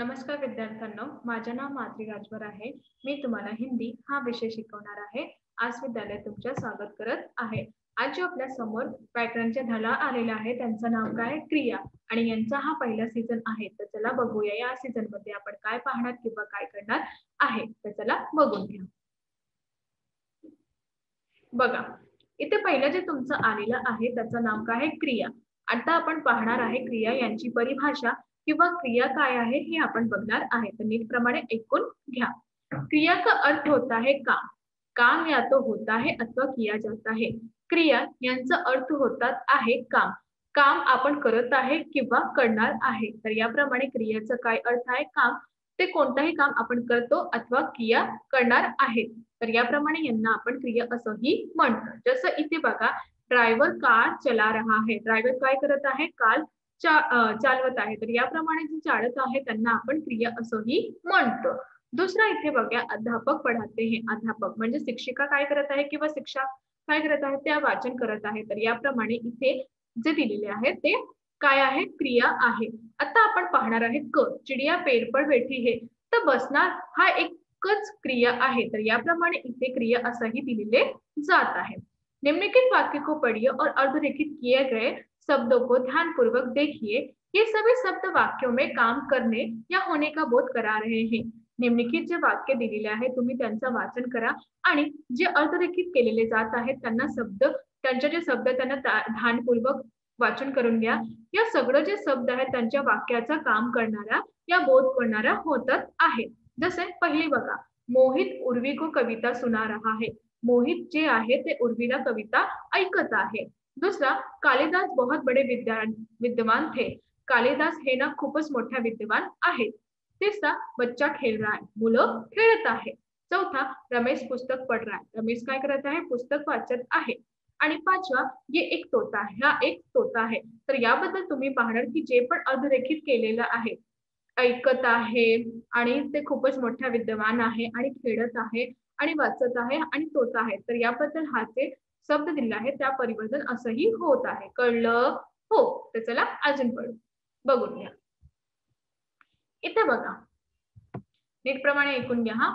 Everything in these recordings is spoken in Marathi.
नमस्कार विद्यार्थ्यांनो, माझे नाव माद्री राजवर आहे। मी तुम्हाला हिंदी हा विषय शिकवणार आहे। आज विद्यालयात तुमचे स्वागत करत आहे। आज जो आपल्या समोर व्याकरणचे धडा आलेले आहे त्यांचं नाव काय? क्रिया। आणि यांचा हा पहिला सीझन आहे। तर चला बघूया या सीझन मध्ये आपण काय पाहणार किंवा काय करणार आहे। तर चला बघून घ्या। बघा, इथे पहिलं जे तुमचं आलेलं आहे त्याचं नाव काय आहे? क्रिया। आता आपण पाहणार आहे क्रिया यांची परिभाषा किंवा क्रिया काय आहे हे आपण बघणार आहे। तर नीटप्रमाणे ऐकून घ्या। क्रिया का अर्थ होता है काम। काम या तो होता है अथवा किया जाता है। क्रिया यांचा अर्थ होतात आहे काम। काम आपण करत आहे किंवा करणार आहे। तर याप्रमाणे क्रियेचा काय अर्थ आहे? काम। ते कोणताही काम आपण करतो अथवा क्रिया करणार आहे। तर याप्रमाणे यांना आपण क्रिया असंही म्हणतो। जसं इथे बघा, ड्रायव्हर कार चला रहा है। ड्रायव्हर काय करत आहे? कार चालवत आहे। तर याप्रमाणे जे चालत आहे त्यांना आपण क्रिया असंही म्हणतो। दुसरा इथे बघा, अध्यापक पढ़ाते हैं। अध्यापक म्हणजे शिक्षिका काय करत आहे किंवा शिक्षक काय करत आहे? त्या वाचन करत आहे। तर याप्रमाणे इथे जे दिलेले आहे ते काय आहे? क्रिया आहे। आता आपण पाहणार आहे क, चिडिया पेड़ पर बैठी है। तर बसणार हा एकच क्रिया आहे। तर याप्रमाणे इथे क्रिया असंही दिलेले जात आहे। निम्नलिखित वाक्य को पढ़िए और अर्धरेखित किए गए शब्दों को ध्यानपूर्वक देखिए। ये सभी शब्द वाक्यों में काम करने या होने का बोध करा रहे हैं। निम्नलिखित जे वाक्य दिलेले आहे तुम्ही त्यांचं वाचन करा आणि जे अर्धरेखित केलेले जात आहेत त्यांना शब्द, त्यांचे जे शब्द त्यांना ध्यानपूर्वक वाचन करून घ्या। या सगळं जे शब्द आहेत त्यांच्या वाक्याचं काम करणारा या बोध करणारा होतात आहे। जसे पहिले बघा, मोहित उर्वी को कविता सुना रहा है। मोहित जे आहे ते उर्वीला कविता ऐकत आहे। दूसरा, कालिदास बहुत बड़े विद्वान थे। कालिदास हे ना खूपच मोठा विद्वान आहे। तीसरा, बच्चा खेल रहा है। मुलं खेळत आहे। चौथा, रमेश पुस्तक पढ़ रहा है। रमेश काय करत आहे? पुस्तक वाचत आहे। आणि पाचवा, ये एक तोता है। हा एक तोता आहे। तर याबद्दल तुम्ही पाहणार की जे पण अर्धरेखित केलेलं आहे, ऐकत आहे आणि ते खूपच मोठा विद्वान आहे आणि खेळत आहे आणि वाचत आहे आणि तोता आहे। तर याबद्दल हा जे शब्द दिला आहे त्या परिवर्तन असंही होत आहे। कळलं? हो। तर चला अजून बघून घ्या। इथे बघा, नीटप्रमाणे ऐकून घ्या।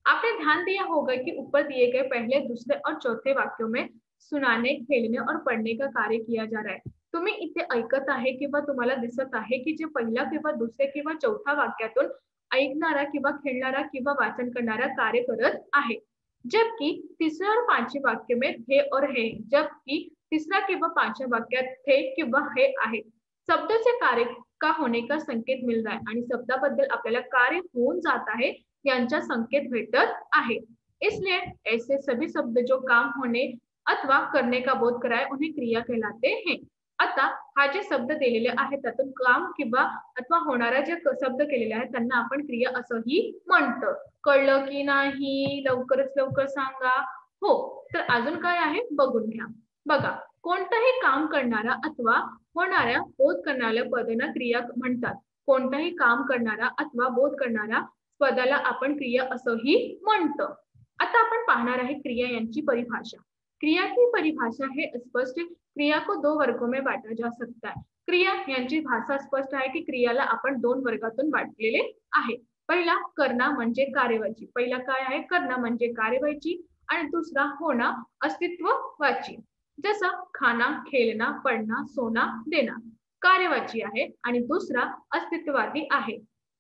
आपने ध्यान दिया होगा कि ऊपर दिए गए पहले, दूसरे और चौथे वाक्यों में सुनाने, खेलने और पढ़ने का कार्य किया जा रहा है। तुम्ही इथे ऐकत आहे किंवा तुम्हाला दिसत आहे की जे पहिला किंवा दुसरे किंवा चौथा वाक्यातून ऐकणारा किंवा खेळणारा किंवा वाचन करणारा कार्य करत आहे। जबकि तीसरे और पांचवे वाक्य में थे और है। जबकि तीसरा किंवा पांचव्या वाक्यात थे किंवा हे आहे। शब्द से कार्य का होने का संकेत मिल रहा है आणि शब्दाबद्दल आपल्याला कार्य होऊन जात आहे यांचा संकेत भेटत आहे। इसलिए ऐसे सभी शब्द जो काम होने अथवा करने का बोध कराए उन्हें क्रिया कहलाते हैं। आता हा जे शब्द दिलेले आहेत त्यातून काम किंवा अथवा होणारा जे शब्द केलेले आहेत त्यांना आपण क्रिया असंही म्हणतो। कळलं की नाही? लवकरच लवकर सांगा। हो। तर अजून काय आहे बघून घ्या। बघा, कोणताही काम करणारा अथवा होणाऱ्या बोध करणाऱ्या पदाला क्रिया म्हणतात। कोणताही काम करणारा अथवा बोध करणारा पदाला आपण क्रिया असंही म्हणतो। आता आपण पाहणार आहे क्रिया यांची परिभाषा। क्रिया की परिभाषा है स्पष्ट। क्रिया को दो वर्गों में बांटा जा सकता है। क्रिया यांची भाषा स्पष्ट आहे की क्रियाला आपण दोन वर्गातून वाटलेले आहे। पहिला, करणं म्हणजे कार्यवाची। पहिला काय आहे? करणं म्हणजे कार्यवाची आणि दुसरा होणं अस्तित्वाची। जसं खाना, खेलना, पढ़ना, सोना, देना कार्यवाची आहे आणि दुसरा अस्तित्ववादी आहे।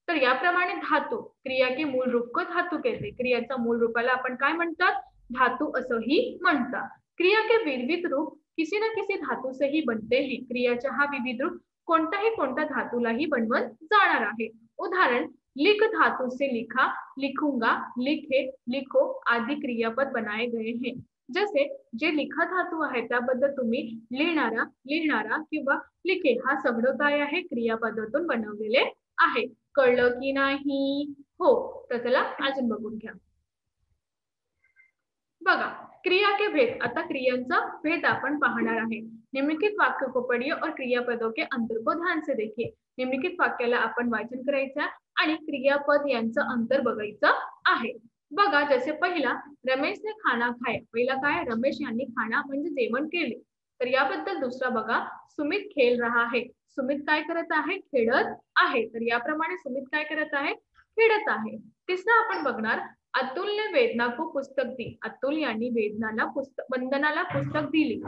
तर याप्रमाणे धातु, क्रिया के मूल रूप को धातु कहते। क्रियाचा मूल रूपाला आपण काय म्हणतात? धातु असंही म्हणतात। क्रिया के विविध रूप किसी न किसी धातु से ही बनते हैं। क्रियाचा हा विविध रूप कोणत्या धातुलाही बनवून जाणार आहे। उदाहरण, लिख धातु से लिखा, लिखूंगा, लिखे, लिखो आदि क्रियापद बनाए गए हैं। जसे जे लिखा धातू आहे त्याबद्दल तुम्ही लिहिणारा, लिहिणारा किंवा लिखे हा सगळं काय आहे? क्रियापदातून बनवलेले आहे। कळलं की नाही? हो। तर चला अजून बघून घ्या। बघा, क्रिया के भेद। आता क्रियांचा भेद आपण पाहणार आहे। निम्नलिखित वाक्य को पढ़िए और क्रियापदों के अंतर को ध्यान से देखिए। निम्नलिखित वाक्याला आपण वाचन करायचं आणि क्रियापद यांचं अंतर बघायचं आहे। बघा, जसे पहिला, रमेश ने खाना खाया। पहिला काय? रमेश यांनी खाना म्हणजे जेवण केले। तर याबद्दल दुसरा बघा, सुमित खेल रहा है। सुमित काय करत आहे? खेळत आहे. तर याप्रमाणे सुमित काय करत आहे? खेळत आहे. तिसरा आपण बघणार, अतुलने वेदना को पुस्तक दी. अतुल यांनी वंदनाला पुस्तक दिली.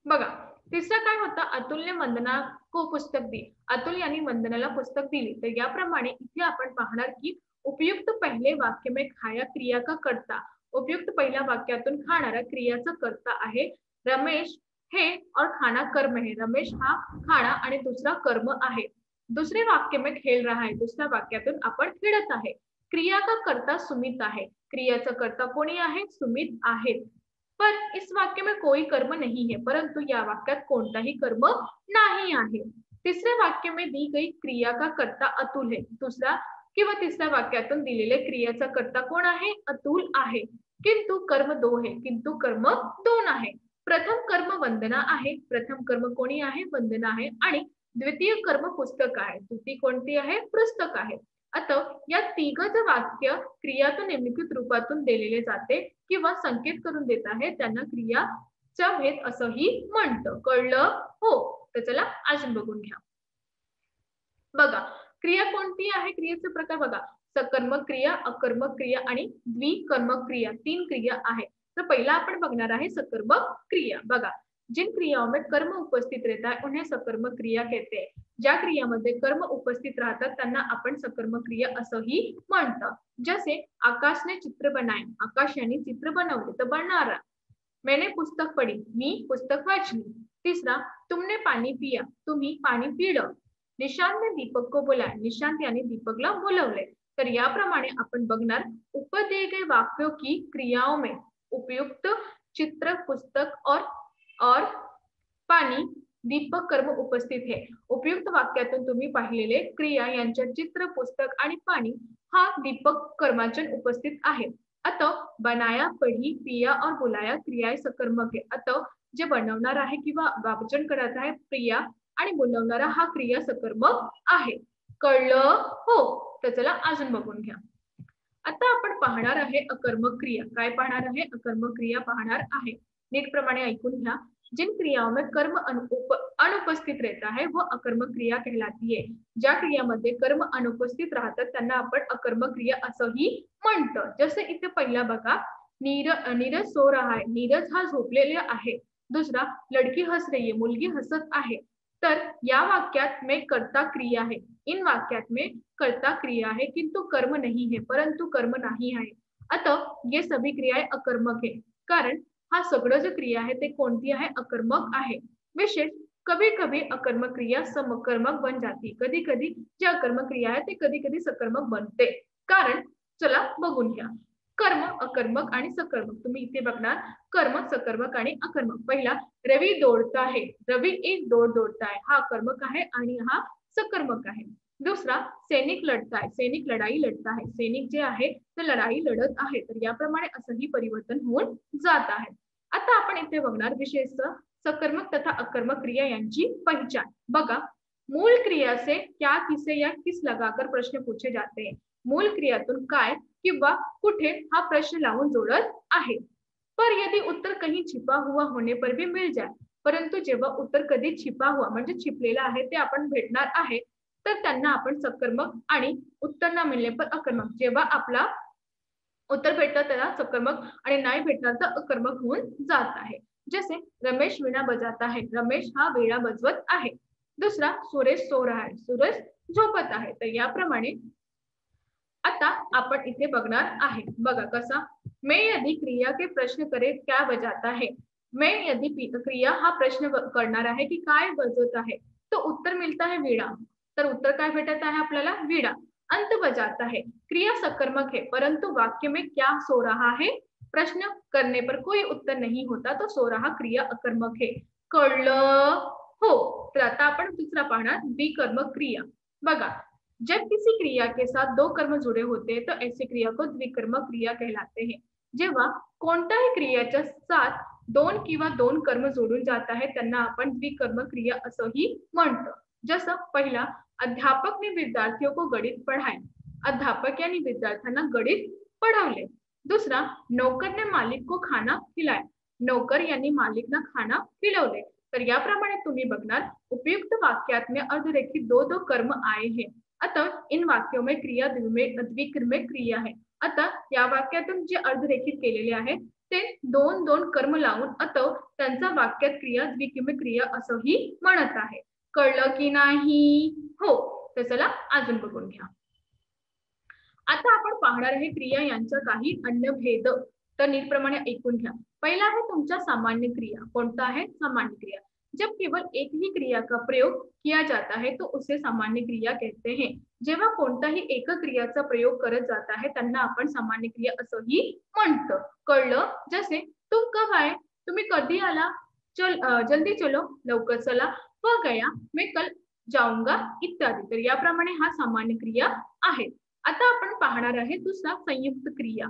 बघा, तिसरा काय होता? अतुलने वंदना को पुस्तक दी. अतुल यांनी वंदनाला पुस्तक दिली. तर याप्रमाणे इथे आपण पाहणार की उपयुक्त पहिले वाक्य में खाया क्रिया का कर्ता. उपयुक्त पहिल्या वाक्यातून खाणारा क्रियाचा कर्ता आहे रमेश है और खाना कर्म है. रमेश हा खाना आणि दुसरा कर्म आहे. दुसरे वाक्य में खेल रहा है. दुसऱ्या वाक्यातून आपण खेळत आहे. क्रिया का कर्ता सुमित आहे. क्रियाचा कर्ता कोणी आहे? सुमित आहे. पर इस वाक्य में कोई कर्म नहीं है. परंतु या वाक्यात कोणताही कर्म नाही आहे. तिसऱ्या वाक्य में दी गई क्रिया का कर्ता अतुल है. दुसरा किंवा तिसऱ्या वाक्यातून दिलेले क्रियाचा कर्ता कोण आहे? अतुल आहे. किंतु कर्म दो है. किंतु कर्म दोन आहे. प्रथम कर्म वंदना आहे. प्रथम कर्म कोणी आहे? वंदना आहे. आणि द्वितीय कर्म पुस्तक आहे. द्वितीय कोणती आहे? पुस्तक आहे. आता या तिघच वाक्य क्रियातून निम्नलिखित रूपातून दिलेले जाते किंवा संकेत करून देत आहे, त्यांना क्रियाचा भेद असंही म्हणतं. कळलं? हो. तर चला अजून बघून घ्या. बघा, क्रिया कोणती आहे? क्रियेचे प्रकार बघा, सकर्मक क्रिया, अकर्मक क्रिया आणि द्विकर्मक क्रिया, 3 क्रिया आहे. तर पहिला आपण बघणार आहे सकर्मक क्रिया. बघा, जिन क्रियाओं में कर्म उपस्थित रहता है उन्हें सकर्मक क्रिया कहते हैं. ज्या क्रियामध्ये कर्म उपस्थित राहतात त्यांना आपण सकर्मक क्रिया असंही म्हणतात. जसे आकाशने चित्र बनाए. आकाश यांनी चित्र बनवले. तर बनणारा. मैंने पुस्तक पढ़ी. मी पुस्तक वाचली. तिसरा, तुमने पानी पिया. तुम्ही पाणी पिलं. निशांत ने दीपक को बुलाया. निशांत याने दीपकला बोलवले. तर याप्रमाणे आपण बघणार ऊपर दिए गए वाक्यों की क्रियाओं में उपयुक्त चित्र, पुस्तक और पाणी, दीपक कर्म उपस्थित है. उपयुक्त वाक्यातून तुम्ही पाहिलेले क्रिया यांच्या चित्र, पुस्तक आणि पाणी हा दीपक कर्माचन उपस्थित आहे. आता बनाया, पढ़ी, पिया और बुलाया क्रियाएं सकर्मक है. आता जे बनवणार आहे किंवा वाचन करत आहे प्रिया आणि बोलवणारा हा क्रिया सकर्मक आहे. कळलं? हो. तर चला अजून बघून घ्या. आता आपण पाहणार आहे अकर्मक क्रिया. काय पाहणार आहे? अकर्मक क्रिया पाहणार आहे. नीट प्रमाणे ऐकून घ्या. जिन क्रियाओं में कर्म अनुपस्थित रहता है वो अकर्मक क्रिया कहलाती है. ज्या क्रियामध्ये कर्म अनुपस्थित राहतात त्यांना आपण अकर्मक क्रिया असंही म्हणतं. जसे इथे पहिला बघा, नीरज सो रहा है. नीरज हा झोपलेला आहे. दुसरा, लड़की हंस रही है. मुलगी हसत आहे. तर या वाक्यात में कर्ता क्रिया है. इन वाक्यात में कर्ता क्रिया है किंतु कर्म नहीं है. परंतु कर्म नाही आहे. आता ये सभी क्रियाएं अकर्मक है. कारण हा सगळं जे क्रिया आहे ते कोणती आहे? अकर्मक आहे. विशेष कभी कभी अकर्मक क्रिया समकर्मक बन जाती. कधी कधी जे अकर्मक क्रिया आहे ते कधी कधी सकर्मक बनते. कारण चला बघून घ्या. कर्म, अकर्मक आणि सकर्मक. तुम्ही इथे बघणार कर्म, सकर्मक आणि अकर्मक. पहिला, रवि दौड़ता है. रवि एक दौड़ दौड़ता है. हा अकर्मक आहे आणि हा सकर्मक आहे. दुसरा, सैनिक लढता है. सैनिक लढाई लढता है. सैनिक जे आहे ते लढाई लढत आहे. तर याप्रमाणे असंही परिवर्तन होऊन जात आहे. आता आपण इथे बघणार विशेषतः सकर्मक तथा अकर्मक क्रिया यांची पहचान. बघा, मूल क्रिया से क्या, किसे या किस लगाकर प्रश्न पूछे जाते हैं. मूल क्रियातून काय किंवा कुठे हा प्रश्न लावून जोडत आहे. पर यदि उत्तर कहीं छिपा हुआ होने पर भी मिल जाए. परंतु जेव्हा उत्तर कधी छिपा हुआ म्हणजे छिपलेला आहे ते आपण भेटणार आहे तर त्यांना आपण सकर्मक आणि उत्तर न मिळणे पर अकर्मक. जेव्हा आपला उत्तर भेटतं त्याला सकर्मक आणि नाही भेटणार तर अकर्मक होऊन जात आहे. जसे रमेश वीणा बजाता है. रमेश हा वीणा बजवत आहे. दुसरा, सुरेश सो रहा है. सुरेश झोपत आहे. तर याप्रमाणे आता आपण इथे बघणार आहे. बघा कसा, मैं यदि क्रिया के प्रश्न करे क्या बजाता है. मैं यदि क्रिया हा प्रश्न करणार आहे की काय बजवत आहे तो उत्तर मिळता है वीणा. तर उत्तर काय भेटत आहे आपल्याला? वीणा. अंत बजाता है. क्रिया सकर्मक है परंतु वाक्य में क्या सो रहा है. प्रश्न करने पर कोई उत्तर नहीं होता तो सो रहा क्रिया अकर्मक है. कळलं? हो. तर आता आपण दुसरा पाहणार द्विकर्मक क्रिया. बघा, जब किसी क्रिया के साथ दो कर्म जुड़े होते हैं तो ऐसी क्रिया को द्विकर्मक क्रिया कहलाते हैं. जेव्हा कोणत्याही क्रियाच्या साथ दोन किंवा दोन कर्म जोडून जात आहे त्यांना आपण द्विकर्मक क्रिया असंही म्हणतो. जसं पहिला, अध्यापक ने विद्यार्थियों को गणित पढ़ाए. अध्यापक यांनी विद्यार्थ्यांना गणित पढ़ावले. दुसरा, नौकर ने मालिक को खाना खिलाया. नौकर यांनी मालिकना खाना खिलवले. तर याप्रमाणे तुम्ही बघणार उपयुक्त वाक्यात में अर्धरेखित दो दो कर्म आए हैं, अतः इन वाक्यों में क्रिया द्विक्रिय क्रिया है. आता या वाक्यातून जे अर्धरेखित केलेले आहे ते दोन दोन कर्म लावून अतः त्यांचा वाक्यात क्रिया द्विक्रिय क्रिया असंही म्हणत आहे. कळलं की नाही? हो. तर चला अजून बघून घ्या. आता आपण पाहणार आहे क्रिया यांचा काही अन्य भेद. तर नीटप्रमाणे ऐकून घ्या. पहिला है तुमचा सामान्य क्रिया. कोणता है? सामान्य क्रिया. जब केवल एक ही क्रिया का प्रयोग किया जाता है तो उसे सामान्य क्रिया कहते हैं. जेव्हा कोणताही एक क्रियाचा प्रयोग करत जात आहे त्यांना आपण सामान्य क्रिया असंही म्हणतो. कळलं? जसे तुम कब आए? तुम्ही कधी आला? जल्दी चलो, लवकर चला. वह गया, मैं कल जाऊंगा इत्यादी. तर याप्रमाणे हा सामान्य क्रिया आहे. आता आपण पाहणार आहे दूसरा संयुक्त क्रिया.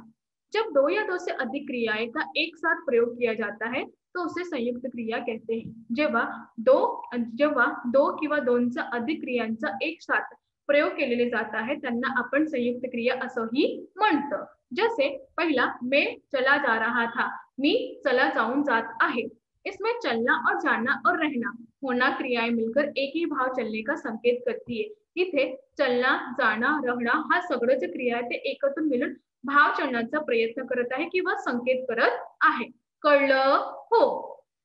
जब दो या दो से अधिक क्रियाएं का एक साथ प्रयोग किया जाता है तो उसे संयुक्त क्रिया कहते हैं. जेव्हा दो किंवा दोनचा अधिक क्रियांचा एक साथ प्रयोग केलेले जात आहे त्यांना आपण संयुक्त क्रिया असंही म्हणतो. जैसे पहला मैं चला जा रहा था, मी चला जाऊन जात आहे. इसमें चलना और जाना और रहना होना क्रियाएं मिलकर एक ही भाव चलने का संकेत करती है. इथे चलना, जाना, रहना हा सगळं जे क्रिया आहे ते एकत्र मिळून भाव चलनाचा प्रयत्न करत आहे किंवा संकेत करत आहे. कळलं? हो.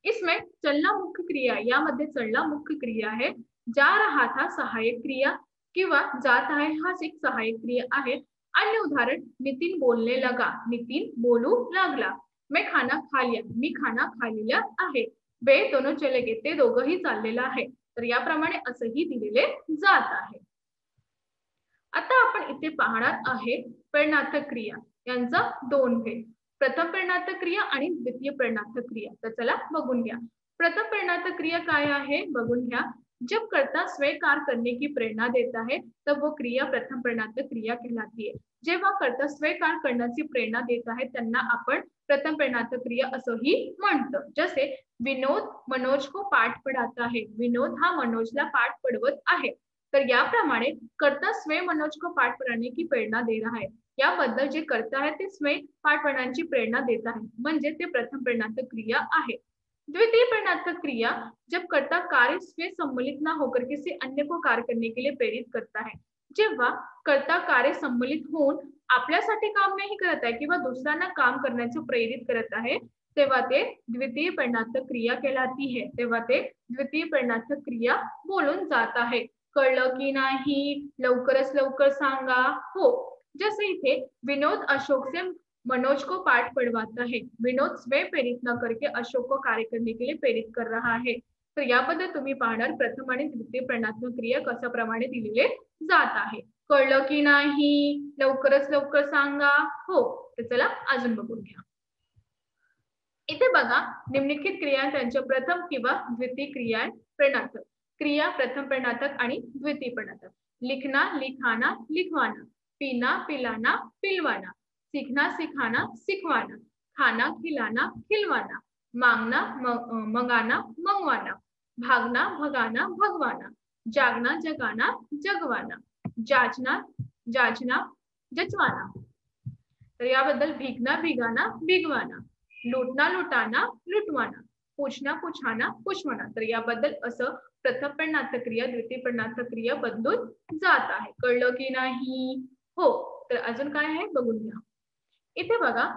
इसमें चलना मुख्य क्रिया, यामध्ये चलना मुख्य क्रिया आहे. जा रहा था सहायक क्रिया किंवा जात आहे हा एक सहायक क्रिया आहे. अन्य उदाहरण नितिन बोलने लगा, नितिन बोलू लागला. मैं खाना खा लिया, मी खाना खाल्लेला आहे. वे दोनों चले गए, ते दोघंही चाललेलं आहे. तर याप्रमाणे असंही दिलेले जात आहे. आता आपण इथे पाहणार आहे प्रेरणार्थक क्रिया यांचा दोन भेद. प्रथम प्रेरणार्थक क्रिया आणि द्वितीय प्रेरणार्थक क्रिया. तर चला बघून घ्या. प्रथम प्रेरणार्थक क्रिया काय आहे बघून घ्या. जब कर्ता स्वयं कार्य करने की प्रेरणा देता है तब वो क्रिया प्रथम प्रेरणार्थक क्रिया कहलाती है. जेव्हा कर्ता स्वयं कार्य करण्याची प्रेरणा देत आहे त्यांना आपण प्रथम प्रेरणार्थक क्रिया असंही म्हणतो. जसे विनोद मनोज को पाठ पढ़ाता है, विनोद हा मनोजला पाठ पढ़वत आहे. तर याप्रमाणे कर्ता स्वयं मनोज को पाठ पढ़ाने की प्रेरणा दे रहा है. याबद्दल जे कर्ता आहे ते स्वयं पाठ पढ़ाने की प्रेरणा देत आहे म्हणजे ते प्रथम प्रेरणार्थक क्रिया आहे. द्वितीय प्रेरणार्थक क्रिया जब कर्ता कार्य स्वयं सम्मिलित ना होकर किसी अन्य को कार्य करने के लिए प्रेरित करता है. जेव्हा कर्ता कार्य सम्मिलित होऊन आपल्यासाठी काम नाही करत आहे किंवा दुसऱ्यांना काम करण्याचं प्रेरित करत आहे तेव्हा ते द्वितीय प्रेरणार्थक क्रिया कहलाती है. तेव्हा ते द्वितीय प्रेरणार्थक क्रिया बोलून जात आहे. कळलं की नाही? लवकरच लवकर सांगा. हो. जैसे इथे विनोद अशोक से मनोज को पाठ पढ़वाता है. विनोद स्वयं प्रेरित न करके अशोक को कार्य करने के लिए प्रेरित कर रहा है. तर याबद्दल तुम्ही पाहणार प्रथम आणि द्वितीय प्रेरणात्मक क्रिया कशा प्रमाणे दिलेले जात आहे. कळलं की नाही? लवकरच लवकर सांगा. हो. तर चला अजून बघून घ्या. इथे बघा निम्नलिखित क्रिया त्यांच्या प्रथम किंवा द्वितीय क्रिया प्रेरणार्थक. क्रिया प्रथम प्रेरणार्थक आणि द्वितीय प्रेरणार्थक. लिखना, लिखाना, लिखवाना. पीना, पिलाना, पिलवाना. सीखना, सिखाना, सिखवाना. खाना, खिलाना, खिलवाना. मांगना, मंगाना, मंगवाना. भागना, भगाना, भगवाना. जागना, जगाना, जगवाना. जाचना, जाचना, जचवाना. तर याबद्दल भीगना, भिगाना, भिगवाना. लूटना, लुटाना, लुटवाना. पूछना, पुछाना, पुछवाना. तर याबद्दल असं प्रथम प्रेरणार्थक क्रिया द्वितीय प्रेरणार्थक क्रिया बदलून जात आहे. कळलं की नाही? हो. तर अजून काय आहे बघून घ्या. इथे बघा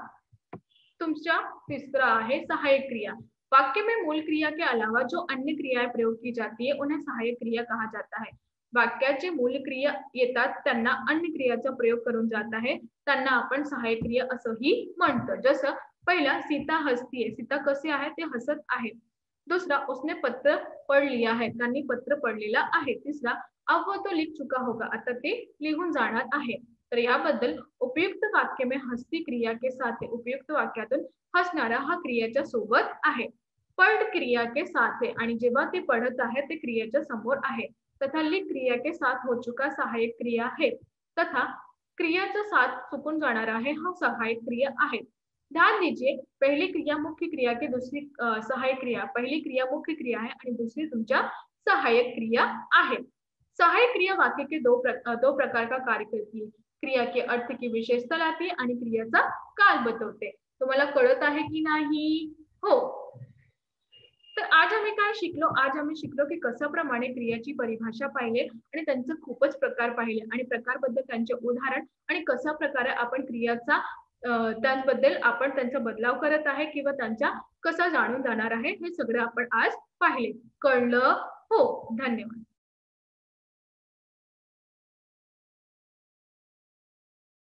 तुमचा तीसरा आहे सहायक क्रिया. वाक्य में मूल क्रिया के अलावा जो अन्य क्रियाएं प्रयोग की जाती है उन्हें सहायक क्रिया कहा जाता है. वाक्यात जे मूल क्रिया येतात त्यांना अन्य क्रियाचा प्रयोग करून जात आहे त्यांना आपण सहायक क्रिया असंही म्हणतो. जसं पहिला सीता हसती है. सीता कसे आहे ते हसत आहे. दूसरा उसने पत्र पढ़ लिया है. त्यांनी पत्र पढ़लेला आहे. तिसरा अब वो तो लिख चुका होगा. आता ते लिहून जाणार आहे. तर याबद्दल उपयुक्त वाक्य में हस्ती क्रिया के साथ है. उपयुक्त वाक्यातून हसणारा हा क्रियाच्या सोबत आहे. पढ़ क्रिया के साथ है आणि जेव्हा ते पढ़त आहे ते क्रियाच्या समोर आहे. तथा लिख क्रिया के साथ हो चुका सहायक क्रिया है. तथा क्रियाचा साथ चुकून जाणार आहे हा सहायक क्रिया आहे. ध्यान दीजिए पहली क्रिया मुख्य क्रिया के दूसरी सहायक क्रिया. पहिली क्रिया मुख्य क्रिया है आणि दुसरी तुमच्या सहायक क्रिया आहे. सहायक क्रिया वाक्य के दो प्रकार का कार्य करती है. क्रिया के अर्थ की विशेषता लाती है आणि क्रियाचा काल बतवते. तुम्हाला कळत आहे की नाही? हो. तर आज आम्ही काय शिकलो? आज आम्ही शिकलो की कशाप्रमाणे क्रियाची परिभाषा पाहिले आणि त्यांचे खूपच प्रकार पाहिले आणि प्रकारबद्दल त्यांचे उदाहरण आणि कशा प्रकारे आपण क्रियाचा त्याबद्दल आपण त्यांचा बदलाव करत आहे किंवा त्यांच्या कसा जाणून जाणार आहे हे सगळं आपण आज पाहिले. कळलं? हो. धन्यवाद.